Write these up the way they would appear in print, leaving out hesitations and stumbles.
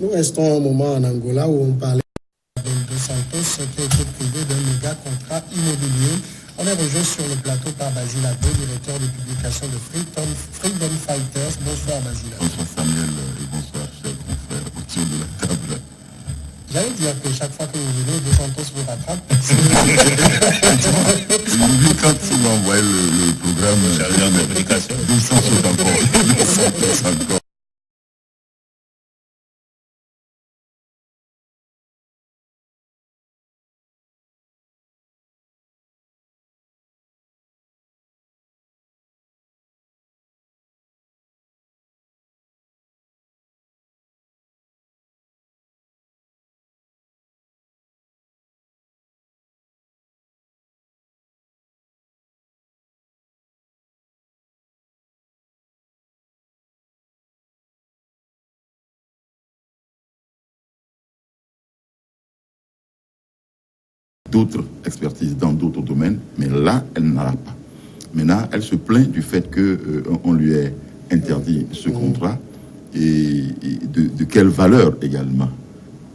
Nous restons un moment en Angola où on parlait de Dos Santos qui a été privé d'un méga contrat immobilier. On est rejoint sur le plateau par Basile Abé, directeur de publication de Freedom Fighters. Bonsoir Basile. Bonsoir Samuel et bonsoir chers confrères autour de la table. J'allais dire que chaque fois que vous venez, Dos Santos vous rattrape. Quand tu m'as envoyé le programme chargé de communication, Dos Santos encore. D'autres expertises dans d'autres domaines, mais là, elle n'en a pas. Maintenant, elle se plaint du fait qu'on lui ait interdit ce contrat et de quelle valeur également.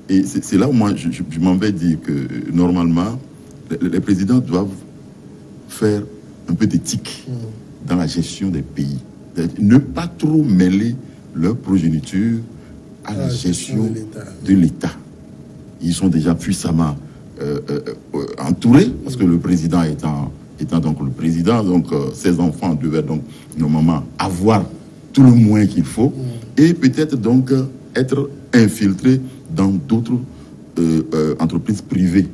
Et c'est là où moi, je m'en vais dire que normalement, les présidents doivent faire un peu d'éthique dans la gestion des pays. Ne pas trop mêler leur progéniture à la gestion de l'État. Ils sont déjà puissamment entourés, parce que le président étant donc le président, donc ses enfants devaient donc normalement avoir tout le moins qu'il faut, et peut-être donc être infiltrés dans d'autres entreprises privées,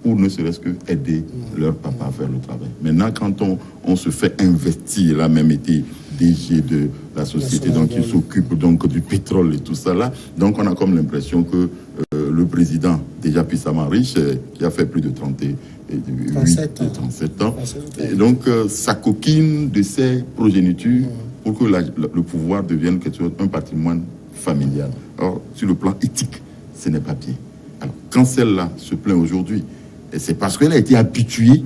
pour ne serait-ce que aider leur papa à faire le travail. Maintenant, quand on se fait investir, il a même été DG de la société donc qui s'occupe donc du pétrole et tout ça là, donc on a comme l'impression que le président, déjà puissamment riche, qui a fait plus de 37 ans, et donc ça coquine de ses progénitures pour que le pouvoir devienne quelque chose, un patrimoine familial. Or, sur le plan éthique, ce n'est pas bien. Alors, quand celle-là se plaint aujourd'hui, c'est parce qu'elle a été habituée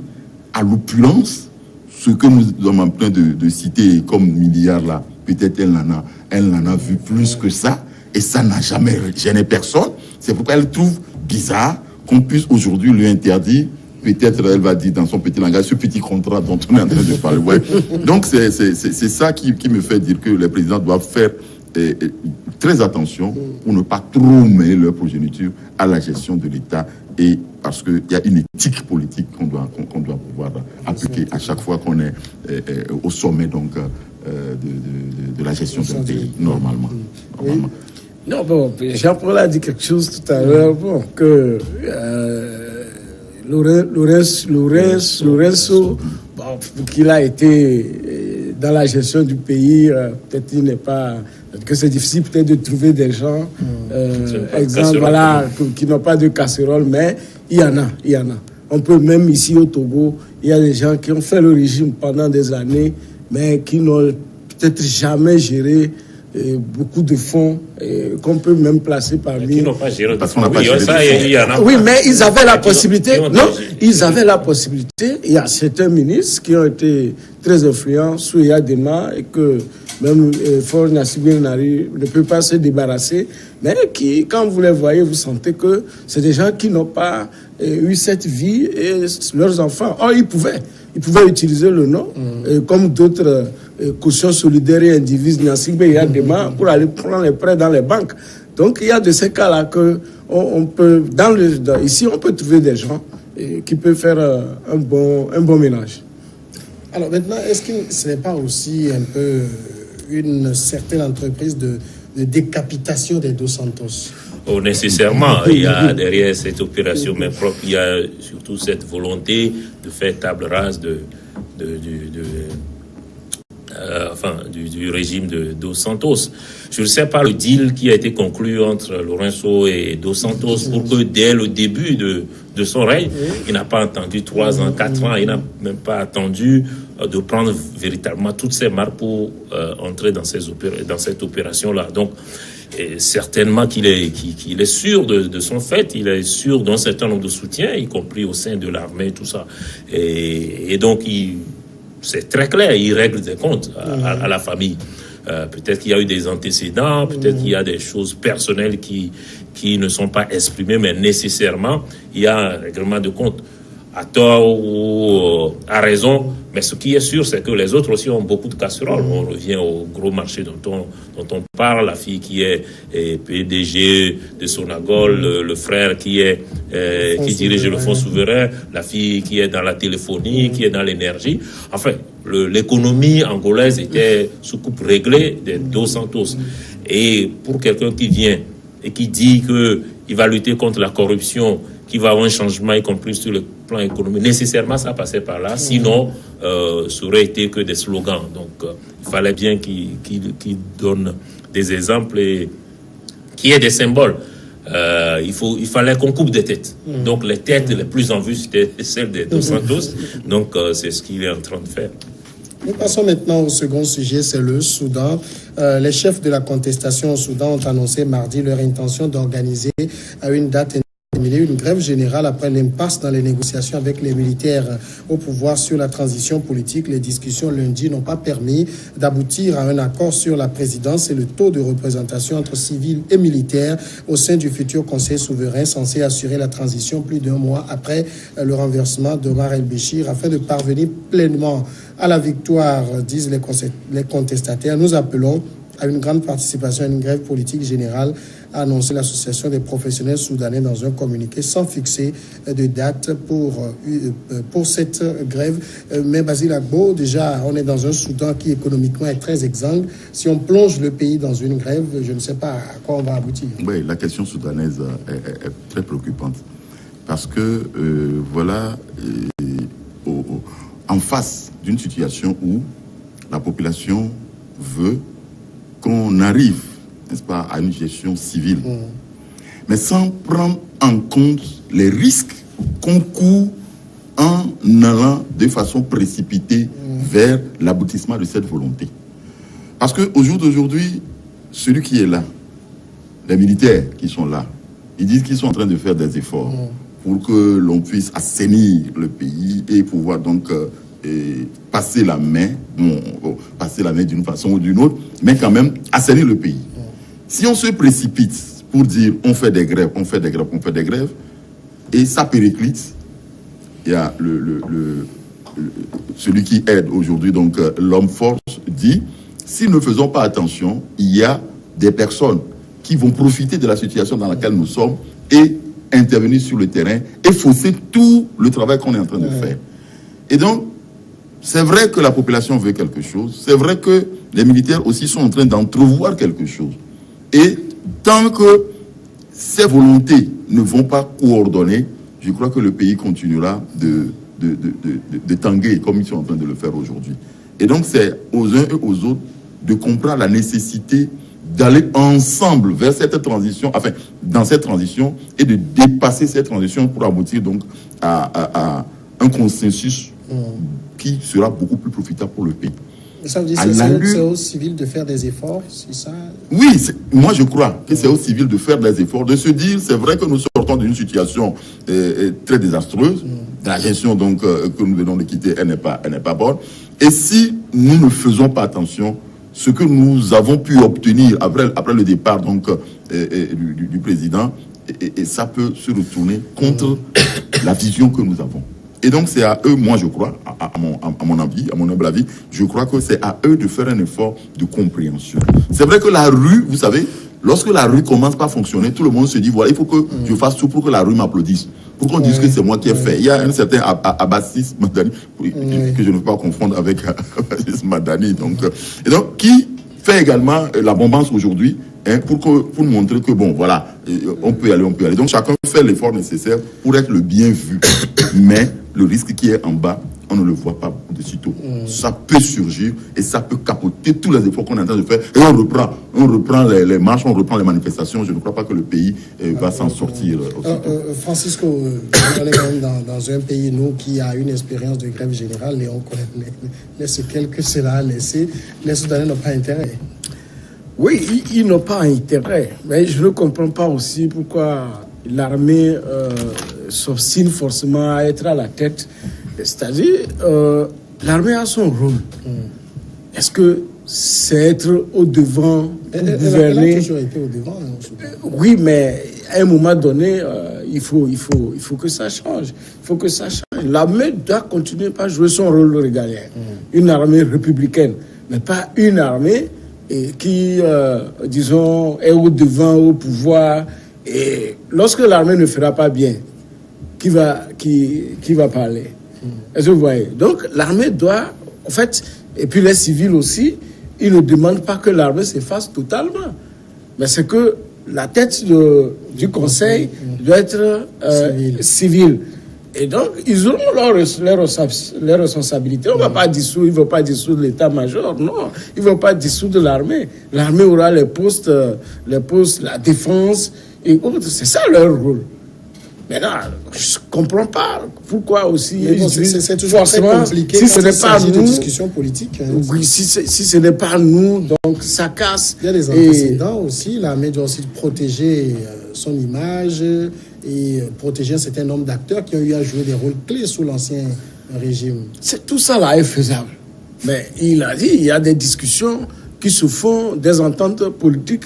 à l'opulence, ce que nous sommes en train de citer comme milliards là, peut-être elle en a vu plus que ça, et ça n'a jamais gêné personne. C'est pourquoi elle trouve bizarre qu'on puisse aujourd'hui lui interdire, peut-être elle va dire dans son petit langage, ce petit contrat dont on est en train de parler. Ouais. Donc c'est ça qui me fait dire que les présidents doivent faire très attention pour ne pas trop mêler leur progéniture à la gestion de l'État, et parce qu'il y a une éthique politique qu'on doit pouvoir appliquer à chaque fois qu'on est au sommet donc de la gestion d'un pays, normalement. Non, bon, Jean-Paul a dit quelque chose tout à l'heure, bon, que Lourenço, bon, qu'il a été dans la gestion du pays, peut-être il n'est pas, que c'est difficile peut-être de trouver des gens, exemple, voilà, qui n'ont pas de casserole, mais il y en a. On peut même ici au Togo, il y a des gens qui ont fait le régime pendant des années, mais qui n'ont peut-être jamais géré beaucoup de fonds qu'on peut même placer parmi... Qui n'ont pas géré parce qu'on n'a pas géré Oui, mais ils avaient la possibilité. Non, ils avaient la possibilité. Il y a certains ministres qui ont été très influents sous Yadema et que même Faure Gnassingbé ne peut pas se débarrasser, mais qui, quand vous les voyez, vous sentez que c'est des gens qui n'ont pas eu cette vie, et leurs enfants. Or, ils pouvaient utiliser le nom, comme d'autres cautions solidaires et indivises Gnassingbé et Yadema pour aller prendre les prêts dans les banques. Donc, il y a de ces cas-là que on peut, ici, on peut trouver des gens qui peuvent faire un bon ménage. Alors maintenant, est-ce que ce n'est pas aussi un peu une certaine entreprise de décapitation des Dos Santos? Oh, nécessairement, il y a derrière cette opération main propre, il y a surtout cette volonté de faire table rase du régime de Dos Santos. Je ne sais pas le deal qui a été conclu entre Lourenço et Dos Santos pour que dès le début de son règne, il n'a pas attendu 3 ans, 4 ans, il n'a même pas attendu de prendre véritablement toutes ses marques pour entrer dans cette opération-là. Donc, certainement qu'il est sûr de son fait, il est sûr d'un certain nombre de soutiens, y compris au sein de l'armée, tout ça. Et donc, c'est très clair, il règle des comptes à la famille. peut-être qu'il y a eu des antécédents, peut-être qu'il y a des choses personnelles qui ne sont pas exprimées, mais nécessairement, il y a un règlement de compte. À tort ou à raison, mais ce qui est sûr, c'est que les autres aussi ont beaucoup de casseroles. On revient au gros marché dont on parle, la fille qui est PDG de Sonagol, le frère qui dirige le Fonds souverain, la fille qui est dans la téléphonie, qui est dans l'énergie. Enfin, l'économie angolaise était sous coupe réglée des Dos Santos. Et pour quelqu'un qui vient et qui dit qu'il va lutter contre la corruption, qu'il va avoir un changement, y compris sur le plan économique, nécessairement ça passait par là. Sinon, ça aurait été que des slogans. Donc, il fallait bien qu'il donne des exemples et qu'il y ait des symboles. Il fallait qu'on coupe des têtes. Donc, les têtes les plus en vue, c'était celles des Dos Santos. Donc, c'est ce qu'il est en train de faire. Nous passons maintenant au second sujet, c'est le Soudan. Les chefs de la contestation au Soudan ont annoncé mardi leur intention d'organiser à une date une grève générale après l'impasse dans les négociations avec les militaires au pouvoir sur la transition politique. Les discussions lundi n'ont pas permis d'aboutir à un accord sur la présidence et le taux de représentation entre civils et militaires au sein du futur Conseil souverain censé assurer la transition plus d'un mois après le renversement d'Omar el-Béchir. Afin de parvenir pleinement à la victoire, disent les contestataires, nous appelons à une grande participation à une grève politique générale, a annoncé l'association des professionnels soudanais dans un communiqué sans fixer de date pour cette grève. Mais Basile Agbo, déjà, on est dans un Soudan qui économiquement est très exsangue. Si on plonge le pays dans une grève, je ne sais pas à quoi on va aboutir. Oui, la question soudanaise est très préoccupante parce que, en face d'une situation où la population veut qu'on arrive, n'est-ce pas, à une gestion civile, mais sans prendre en compte les risques qu'on court en allant de façon précipitée vers l'aboutissement de cette volonté. Parce qu'au jour d'aujourd'hui, celui qui est là, les militaires qui sont là, ils disent qu'ils sont en train de faire des efforts pour que l'on puisse assainir le pays et pouvoir donc passer la main d'une façon ou d'une autre, mais quand même assainir le pays. Si on se précipite pour dire on fait des grèves, et ça périclite, il y a celui qui aide aujourd'hui, donc l'homme force, dit si nous ne faisons pas attention, il y a des personnes qui vont profiter de la situation dans laquelle nous sommes et intervenir sur le terrain et fausser tout le travail qu'on est en train de faire. Et donc, c'est vrai que la population veut quelque chose. C'est vrai que les militaires aussi sont en train d'entrevoir quelque chose. Et tant que ces volontés ne vont pas coordonner, je crois que le pays continuera de tanguer comme ils sont en train de le faire aujourd'hui. Et donc, c'est aux uns et aux autres de comprendre la nécessité d'aller ensemble vers cette transition, enfin, dans cette transition, et de dépasser cette transition pour aboutir donc à un consensus qui sera beaucoup plus profitable pour le pays. Ça veut dire que c'est aux civils de faire des efforts, c'est ça? Oui, moi je crois que c'est aux civils de faire des efforts, de se dire, c'est vrai que nous sortons d'une situation très désastreuse, la gestion donc que nous venons de quitter, elle n'est pas bonne, et si nous ne faisons pas attention, ce que nous avons pu obtenir après le départ donc du président, et ça peut se retourner contre la vision que nous avons. Et donc, c'est à eux, moi je crois, à mon humble avis, je crois que c'est à eux de faire un effort de compréhension. C'est vrai que la rue, vous savez, lorsque la rue commence pas à fonctionner, tout le monde se dit, voilà, il faut que je fasse tout pour que la rue m'applaudisse. Pour qu'on dise que c'est moi qui ai fait. Il y a un certain Abassis Madani, que je ne veux pas confondre avec Abassis Madani, et donc, qui fait également la bombance aujourd'hui, pour montrer que, bon, voilà, on peut y aller. Donc, chacun fait l'effort nécessaire pour être le bien vu. Mais le risque qui est en bas, on ne le voit pas de sitôt. Ça peut surgir et ça peut capoter tous les efforts qu'on est en train de faire. Et on reprend les marches, on reprend les manifestations. Je ne crois pas que le pays va s'en sortir. Francisco, on est quand même dans un pays, nous, qui a une expérience de grève générale et on connaît les séquelles que cela a laissé. Les Soudanais n'ont pas intérêt. Oui, ils n'ont pas intérêt. Mais je ne comprends pas aussi pourquoi l'armée s'obstine forcément à être à la tête. C'est-à-dire, l'armée a son rôle. Est-ce que c'est être au devant pour gouverner. Elle a toujours été au devant. Oui, mais à un moment donné, il faut que ça change. Il faut que ça change. L'armée doit continuer à jouer son rôle régalien. Une armée républicaine, mais pas une armée qui, disons, est au devant, au pouvoir. Et lorsque l'armée ne fera pas bien, qui va parler? Est-ce que vous voyez? Donc, l'armée doit, en fait, et puis les civils aussi, ils ne demandent pas que l'armée s'efface totalement. Mais c'est que la tête du conseil doit être civile. Et donc, ils auront leurs responsabilités. On ne va pas dissoudre, ils ne vont pas dissoudre l'état-major, non. Ils ne vont pas dissoudre l'armée. L'armée aura les postes, la défense et autres. C'est ça leur rôle. Maintenant, je ne comprends pas pourquoi aussi. Bon, c'est toujours très compliqué si ce n'est pas nous, de discussion politique. Oui, si ce n'est pas nous, donc ça casse. Il y a des antécédents aussi. L'armée doit aussi protéger son image et protéger un certain nombre d'acteurs qui ont eu à jouer des rôles clés sous l'ancien régime. Tout ça là est faisable. Mais il a dit, il y a des discussions qui se font, des ententes politiques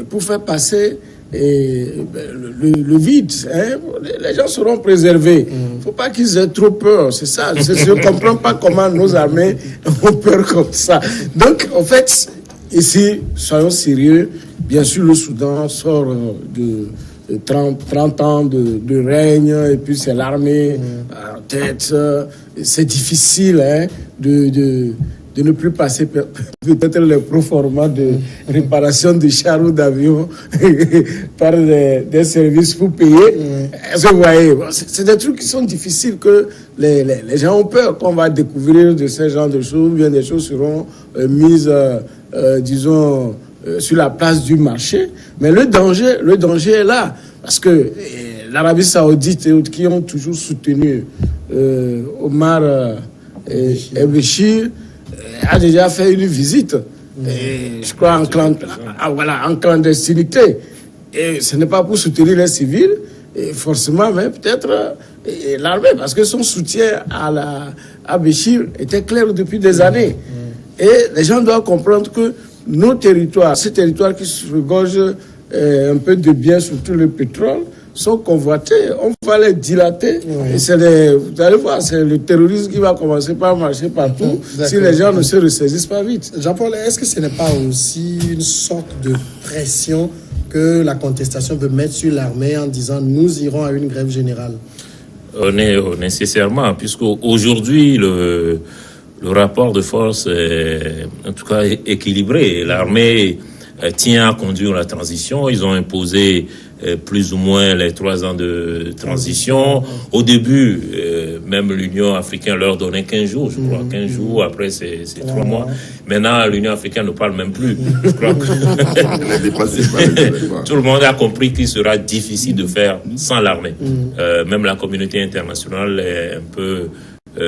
pour faire passer le vide. Hein. Les gens seront préservés. Il ne faut pas qu'ils aient trop peur. C'est ça. Je ne comprends pas comment nos armées ont peur comme ça. Donc, en fait, ici, soyons sérieux. Bien sûr, le Soudan sort de 30 ans de règne, et puis c'est l'armée en tête. C'est difficile hein, de ne plus passer peut-être les proformas de réparation de chars ou d'avions par des services pour payer. Est-ce que vous voyez, c'est des trucs qui sont difficiles que les gens ont peur qu'on va découvrir de ce genre de choses, ou bien des choses seront mises, disons, sur la place du marché. Mais le danger est là. Parce que l'Arabie Saoudite et autres qui ont toujours soutenu Omar el-Béchir a déjà fait une visite, je crois en clandestinité. Et ce n'est pas pour soutenir les civils, et forcément, mais peut-être l'armée, parce que son soutien à Béchir était clair depuis des années. Et les gens doivent comprendre que nos territoires, ces territoires qui se regorgent un peu de biens, surtout le pétrole, sont convoités. On va les dilater. Et vous allez voir, c'est le terrorisme qui va commencer par marcher partout si les gens ne se ressaisissent pas vite. Jean-Paul, est-ce que ce n'est pas aussi une sorte de pression que la contestation veut mettre sur l'armée en disant nous irons à une grève générale? Nécessairement, puisque aujourd'hui le rapport de force est en tout cas équilibré. L'armée tient à conduire la transition. Ils ont imposé plus ou moins les 3 ans de transition. Au début, même l'Union africaine leur donnait 15 jours, je crois. 15 jours, après c'est 3 mois. Maintenant, l'Union africaine ne parle même plus. Je crois que tout le monde a compris qu'il sera difficile de faire sans l'armée. Même la communauté internationale est un peu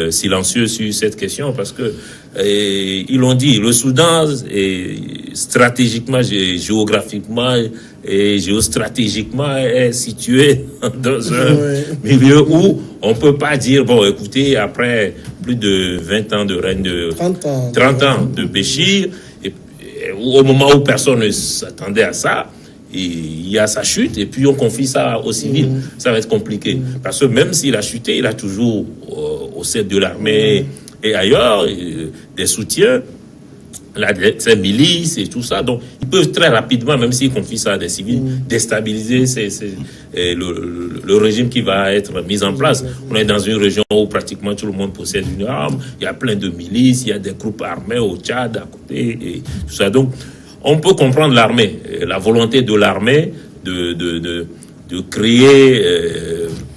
silencieux sur cette question parce que ils l'ont dit, le Soudan est stratégiquement, géographiquement et géostratégiquement est situé dans un milieu où on peut pas dire bon écoutez après plus de 20 ans de règne de 30 ans de Béchir et au moment où personne ne s'attendait à ça, il y a sa chute et puis on confie ça aux civils. Ça va être compliqué parce que même s'il a chuté, il a toujours au sein de l'armée et ailleurs des soutiens, ces milices et tout ça. Donc ils peuvent très rapidement, même s'ils confient ça à des civils, déstabiliser le régime qui va être mis en place. On est dans une région où pratiquement tout le monde possède une arme, il y a plein de milices, il y a des groupes armés au Tchad à côté et tout ça. Donc on peut comprendre l'armée, la volonté de l'armée de créer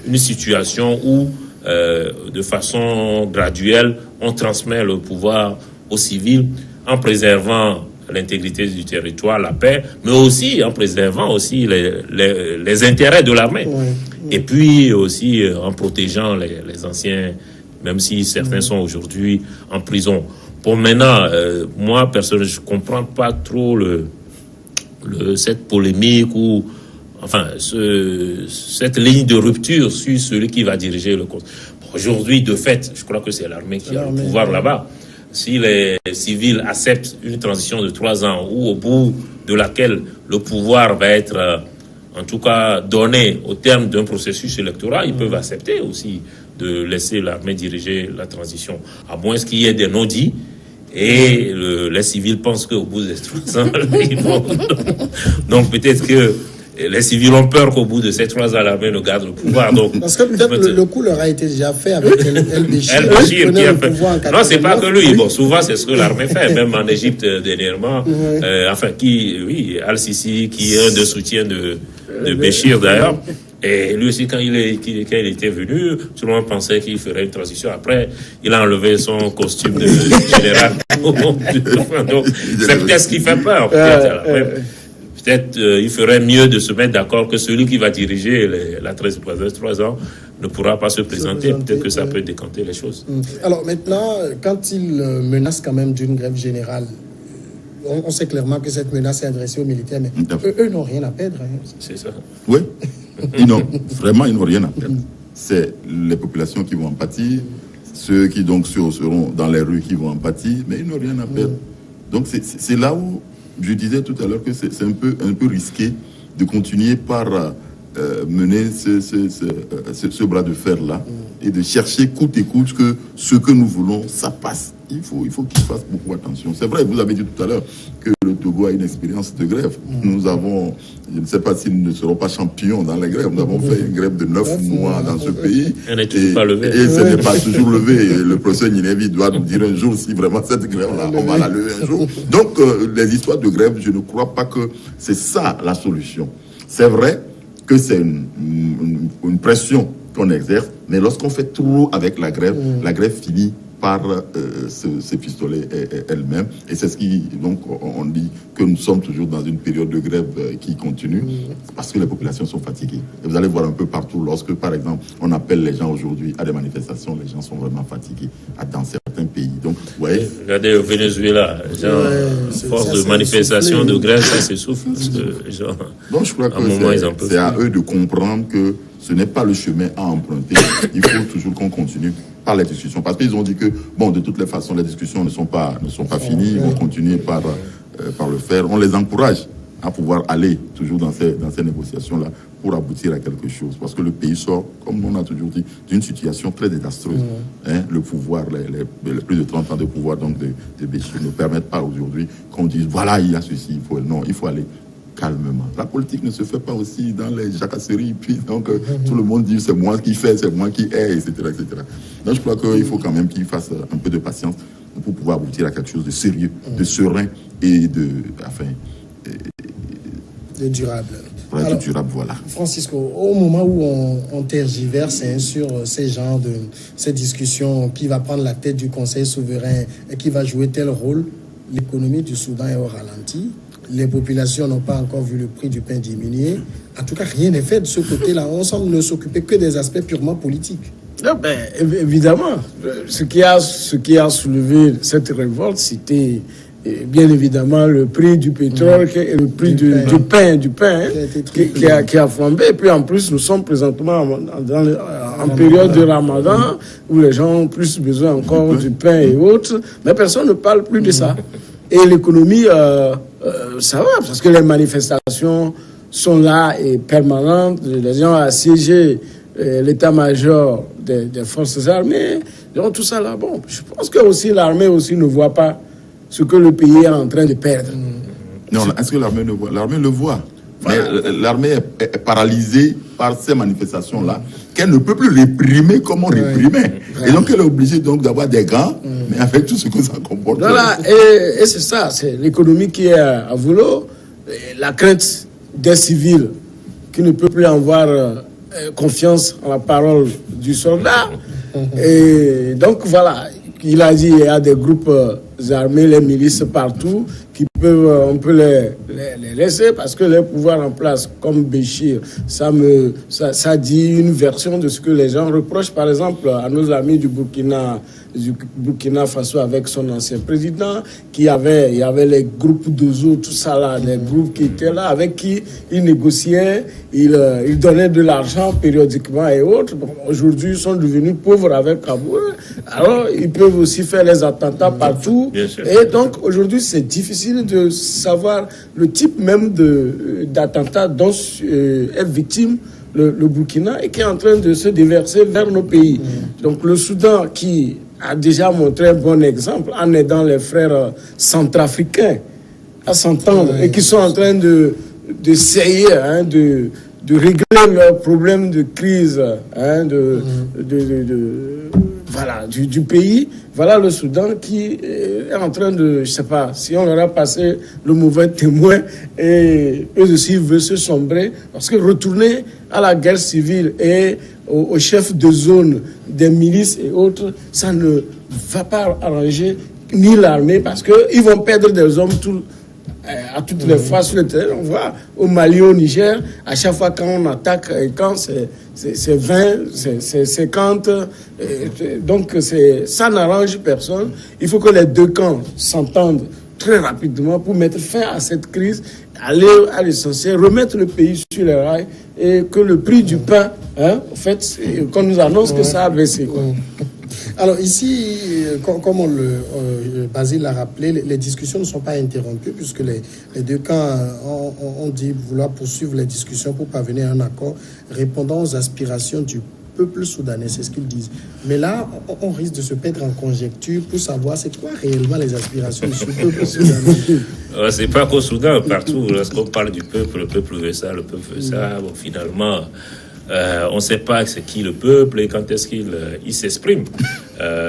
une situation où, de façon graduelle, on transmet le pouvoir aux civils en préservant l'intégrité du territoire, la paix, mais aussi en préservant aussi les intérêts de l'armée. Et puis aussi en protégeant les anciens, même si certains sont aujourd'hui en prison. Pour maintenant, moi, personnellement, je ne comprends pas trop cette polémique ou enfin, cette ligne de rupture sur celui qui va diriger le compte. Aujourd'hui, de fait, je crois que c'est l'armée qui a le pouvoir là-bas. si les civils acceptent une transition de 3 ans ou au bout de laquelle le pouvoir va être, en tout cas, donné au terme d'un processus électoral, ils peuvent accepter aussi de laisser l'armée diriger la transition, à moins qu'il y ait des non-dits. Et les civils pensent qu'au bout de 3 ans, ils vont... Donc peut-être que les civils ont peur qu'au bout de ces 3 ans, l'armée ne garde le pouvoir. Donc, parce que peut-être le coup leur a été déjà fait avec El-Béchir. Non, c'est pas que lui. Bon, souvent, c'est ce que l'armée fait. Même en Égypte, dernièrement. Al-Sisi, qui est un des soutiens de Béchir, d'ailleurs. Et lui aussi, quand il était venu, tout le monde pensait qu'il ferait une transition. Après, il a enlevé son costume de général. Donc, c'est peut-être ce qui fait peur. Peut-être il ferait mieux de se mettre d'accord que celui qui va diriger la 3 ans ne pourra pas se présenter. Peut-être que ça peut décanter les choses. Alors maintenant, quand il menace quand même d'une grève générale, on sait clairement que cette menace est adressée aux militaires, mais eux n'ont rien à perdre. C'est ça. Oui. Vraiment, ils n'ont rien à perdre. C'est les populations qui vont en pâtir, ceux qui donc seront dans les rues qui vont en pâtir, mais ils n'ont rien à perdre. Donc c'est là où je disais tout à l'heure que c'est un peu risqué de continuer par mener ce bras de fer-là et de chercher coûte et coûte que ce que nous voulons, ça passe. Il faut qu'ils fassent beaucoup attention. C'est vrai, vous avez dit tout à l'heure que le Togo a une expérience de grève. Nous avons, je ne sais pas si nous ne serons pas champions dans les grèves. Nous avons fait une grève de 9 mois dans ce pays. Elle n'est toujours pas levée. Et ce n'est pas toujours levé. Et le professeur Ninevi doit nous dire un jour si vraiment cette grève-là, on va la lever un jour. Donc, les histoires de grève, je ne crois pas que c'est ça la solution. C'est vrai que c'est une pression qu'on exerce, mais lorsqu'on fait trop avec la grève finit par s'épistoler elle-même. Et c'est ce qui, donc, on dit que nous sommes toujours dans une période de grève qui continue, parce que les populations sont fatiguées. Et vous allez voir un peu partout, lorsque, par exemple, on appelle les gens aujourd'hui à des manifestations, les gens sont vraiment fatigués dans certains pays. Donc, vous voyez... Regardez au Venezuela, les gens, force de manifestation, de grève, ça s'essouffle. Parce que les gens, donc, je crois que c'est à eux de comprendre que ce n'est pas le chemin à emprunter. Il faut toujours qu'on continue par les discussions. Parce qu'ils ont dit que, bon, de toutes les façons, les discussions ne sont pas finies. Ils vont continuer par le faire. On les encourage à pouvoir aller toujours dans ces négociations-là pour aboutir à quelque chose. Parce que le pays sort, comme on a toujours dit, d'une situation très désastreuse. Le pouvoir, les plus de 30 ans de pouvoir donc de Béchir ne permettent pas aujourd'hui qu'on dise, voilà, il y a ceci, il faut aller calmement. La politique ne se fait pas aussi dans les jacasseries, puis donc tout le monde dit c'est moi qui fais, c'est moi qui ai, etc., etc. Donc je crois qu'il faut quand même qu'il fasse un peu de patience pour pouvoir aboutir à quelque chose de sérieux, de serein et de durable. Alors, durable, voilà. Francisco, au moment où on tergiverse sur ces discussions, qui va prendre la tête du Conseil souverain et qui va jouer tel rôle, l'économie du Soudan est au ralenti. Les populations n'ont pas encore vu le prix du pain diminuer. En tout cas, rien n'est fait de ce côté-là. On semble ne s'occuper que des aspects purement politiques. Évidemment, ce qui a soulevé cette révolte, c'était bien évidemment le prix du pétrole et le prix du pain qui a flambé. Et puis en plus, nous sommes présentement en période de Ramadan où les gens ont plus besoin encore du pain et autres. Mais personne ne parle plus de ça. Et l'économie, ça va, parce que les manifestations sont là et permanentes. Les gens ont assiégé l'état-major des forces armées. Donc tout ça là, bon, je pense que aussi l'armée aussi ne voit pas ce que le pays est en train de perdre. Non, est-ce que l'armée ne voit? L'armée le voit. Mais l'armée est paralysée par ces manifestations-là, qu'elle ne peut plus réprimer comme on réprimait. Et donc elle est obligée donc d'avoir des gants, mais avec tout ce que ça comporte. Voilà, et c'est ça, c'est l'économie qui est à vouloir, la crainte des civils qui ne peut plus avoir confiance en la parole du soldat. Et donc voilà, il a dit il y a des groupes armés, les milices partout, qui peuvent, on peut les laisser parce que les pouvoirs en place, comme Béchir, ça dit une version de ce que les gens reprochent, par exemple, à nos amis du Burkina du Burkina Faso avec son ancien président, il y avait les groupes d'Ozo, tout ça là, les groupes qui étaient là, avec qui il négociait, il donnait de l'argent périodiquement et autres. Bon, aujourd'hui, ils sont devenus pauvres avec Kaboul. Alors, ils peuvent aussi faire les attentats partout. Et donc, aujourd'hui, c'est difficile de savoir le type même d'attentats dont est victime le Burkina et qui est en train de se déverser vers nos pays. Donc, le Soudan qui a déjà montré un bon exemple en aidant les frères centrafricains à s'entendre et qui sont en train d'essayer de régler leurs problèmes de crise du pays. Voilà le Soudan qui est en train de, je sais pas, si on leur a passé le mauvais témoin et eux aussi veulent se sombrer, parce que retourner à la guerre civile et aux chefs de zone des milices et autres, ça ne va pas arranger ni l'armée, parce qu'ils vont perdre des hommes à toutes les fois sur le terrain. On voit au Mali, au Niger, à chaque fois quand on attaque, quand c'est 20, c'est 50. Donc ça n'arrange personne. Il faut que les deux camps s'entendent très rapidement pour mettre fin à cette crise, aller à l'essentiel, remettre le pays sur les rails et que le prix du pain, en fait, qu'on nous annonce que ça a baissé, quoi. Alors ici, comme Basile l'a rappelé, les discussions ne sont pas interrompues puisque les deux camps ont dit vouloir poursuivre les discussions pour parvenir à un accord répondant aux aspirations du peuple soudanais, c'est ce qu'ils disent. Mais là, on risque de se perdre en conjecture pour savoir c'est quoi réellement les aspirations du peuple soudanais. C'est pas qu'au Soudan, partout, lorsqu'on parle du peuple, le peuple veut ça, le peuple veut ça. Bon, finalement, on ne sait pas c'est qui le peuple et quand est-ce qu'il s'exprime.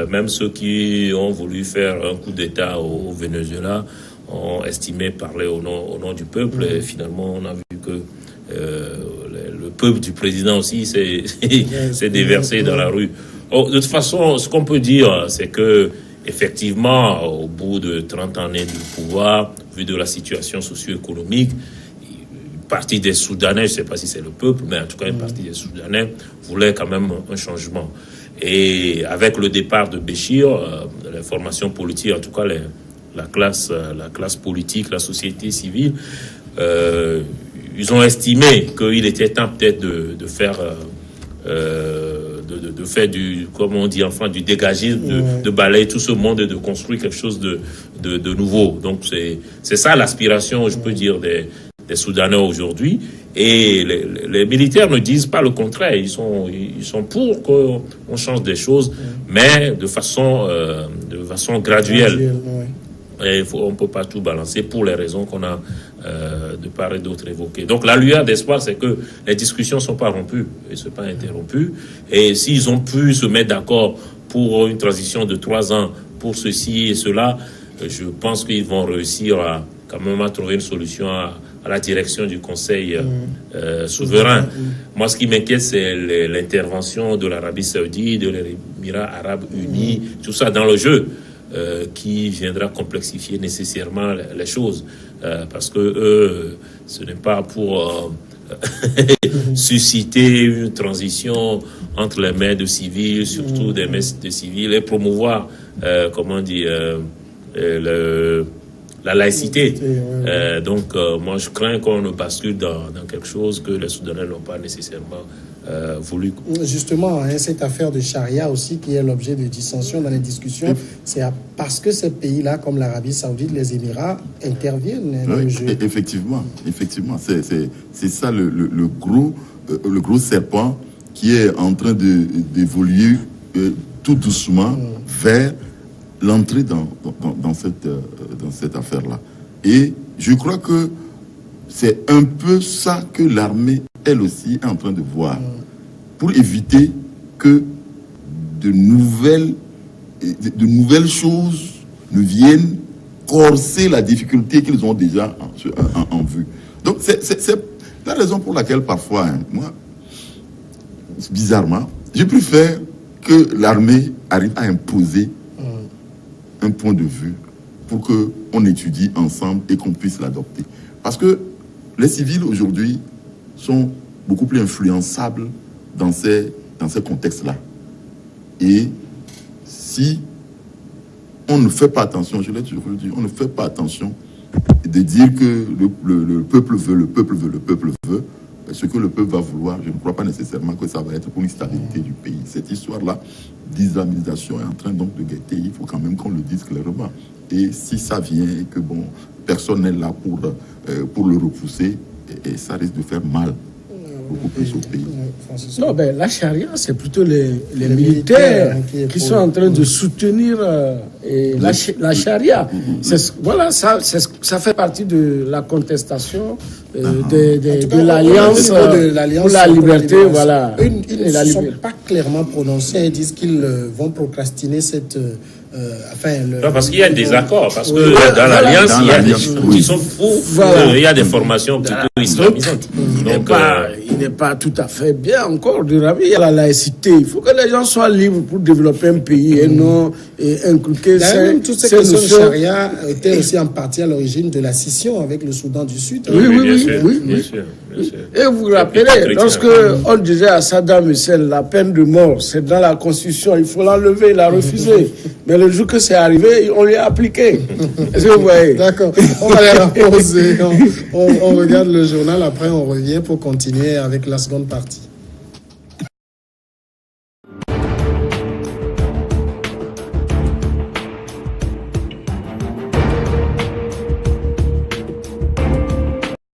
Même ceux qui ont voulu faire un coup d'État au Venezuela ont estimé parler au nom du peuple. Et finalement, on a vu que le peuple du président aussi s'est déversé dans la rue. De toute façon, ce qu'on peut dire, c'est que effectivement, au bout de 30 années de pouvoir, vu de la situation socio-économique, une partie des Soudanais, je ne sais pas si c'est le peuple, mais en tout cas une partie des Soudanais voulait quand même un changement. Et avec le départ de Béchir, les formations politiques, en tout cas la classe politique, la société civile, ils ont estimé qu'il était temps peut-être de faire du, comme on dit enfin, du dégagisme, de balayer tout ce monde et de construire quelque chose de nouveau. Donc c'est ça l'aspiration, je peux dire, des Soudanais aujourd'hui. Et les militaires ne disent pas le contraire. Ils sont pour qu'on change des choses, mais de façon graduelle. Et on ne peut pas tout balancer pour les raisons qu'on a de part et d'autre évoquées. Donc la lueur d'espoir, c'est que les discussions ne sont pas rompues et ne sont pas interrompues. Et s'ils ont pu se mettre d'accord pour une transition de 3 ans, pour ceci et cela, je pense qu'ils vont réussir quand même à trouver une solution à la direction du Conseil souverain. Moi, ce qui m'inquiète, c'est l'intervention de l'Arabie Saoudite, de l'Émirat Arabe Unis, tout ça dans le jeu. Qui viendra complexifier nécessairement les choses parce que ce n'est pas pour susciter une transition entre les mains de civils, surtout des mains de civils, et promouvoir la laïcité. Donc moi je crains qu'on ne bascule dans quelque chose que les Soudanais n'ont pas nécessairement voulu. Justement, cette affaire de charia aussi qui est l'objet de dissensions dans les discussions, c'est parce que ces pays-là, comme l'Arabie Saoudite, les Émirats, interviennent dans le jeu. Effectivement, c'est ça le gros serpent qui est en train d'évoluer tout doucement vers l'entrée dans cette affaire-là. Et je crois que c'est un peu ça que l'armée, elle aussi, est en train de voir, pour éviter que de nouvelles choses ne viennent corser la difficulté qu'ils ont déjà en vue. Donc, c'est la raison pour laquelle, parfois, moi, bizarrement, je préfère que l'armée arrive à imposer un point de vue pour qu'on étudie ensemble et qu'on puisse l'adopter. Parce que les civils aujourd'hui sont beaucoup plus influençables dans ces contextes-là. Et si on ne fait pas attention, je l'ai toujours dit, on ne fait pas attention de dire que le peuple veut, le peuple veut, le peuple veut. Ce que le peuple va vouloir, je ne crois pas nécessairement que ça va être pour une stabilité du pays. Cette histoire-là d'islamisation est en train donc de guetter. Il faut quand même qu'on le dise clairement. Et si ça vient et que bon, personne n'est là pour le repousser, et ça risque de faire mal beaucoup plus au pays. Non, ben, la charia, c'est plutôt les militaires qui sont en train de soutenir la charia. Voilà, ça fait partie de la contestation de l'Alliance pour la liberté. Voilà. Ils ne sont pas clairement prononcés. Ils disent qu'ils vont procrastiner cette... non, parce qu'il y a des accords, parce que dans l'Alliance, il y a des gens qui sont fous, il y a des formations plutôt islamisantes. Donc, il n'est pas tout à fait bien encore de ramener. Il y a la laïcité. Il faut que les gens soient libres pour développer un pays et non inculquer toutes ces questions de charia étaient aussi en partie à l'origine de la scission avec le Soudan du Sud. Oui. Et vous vous rappelez, lorsque on disait à Saddam Hussein la peine de mort, c'est dans la Constitution, il faut l'enlever, il a refusé. Mais le jour que c'est arrivé, on lui a appliqué. Est-ce que vous voyez? D'accord. On va aller à la pause et on regarde le journal. Après, on revient pour continuer avec la seconde partie.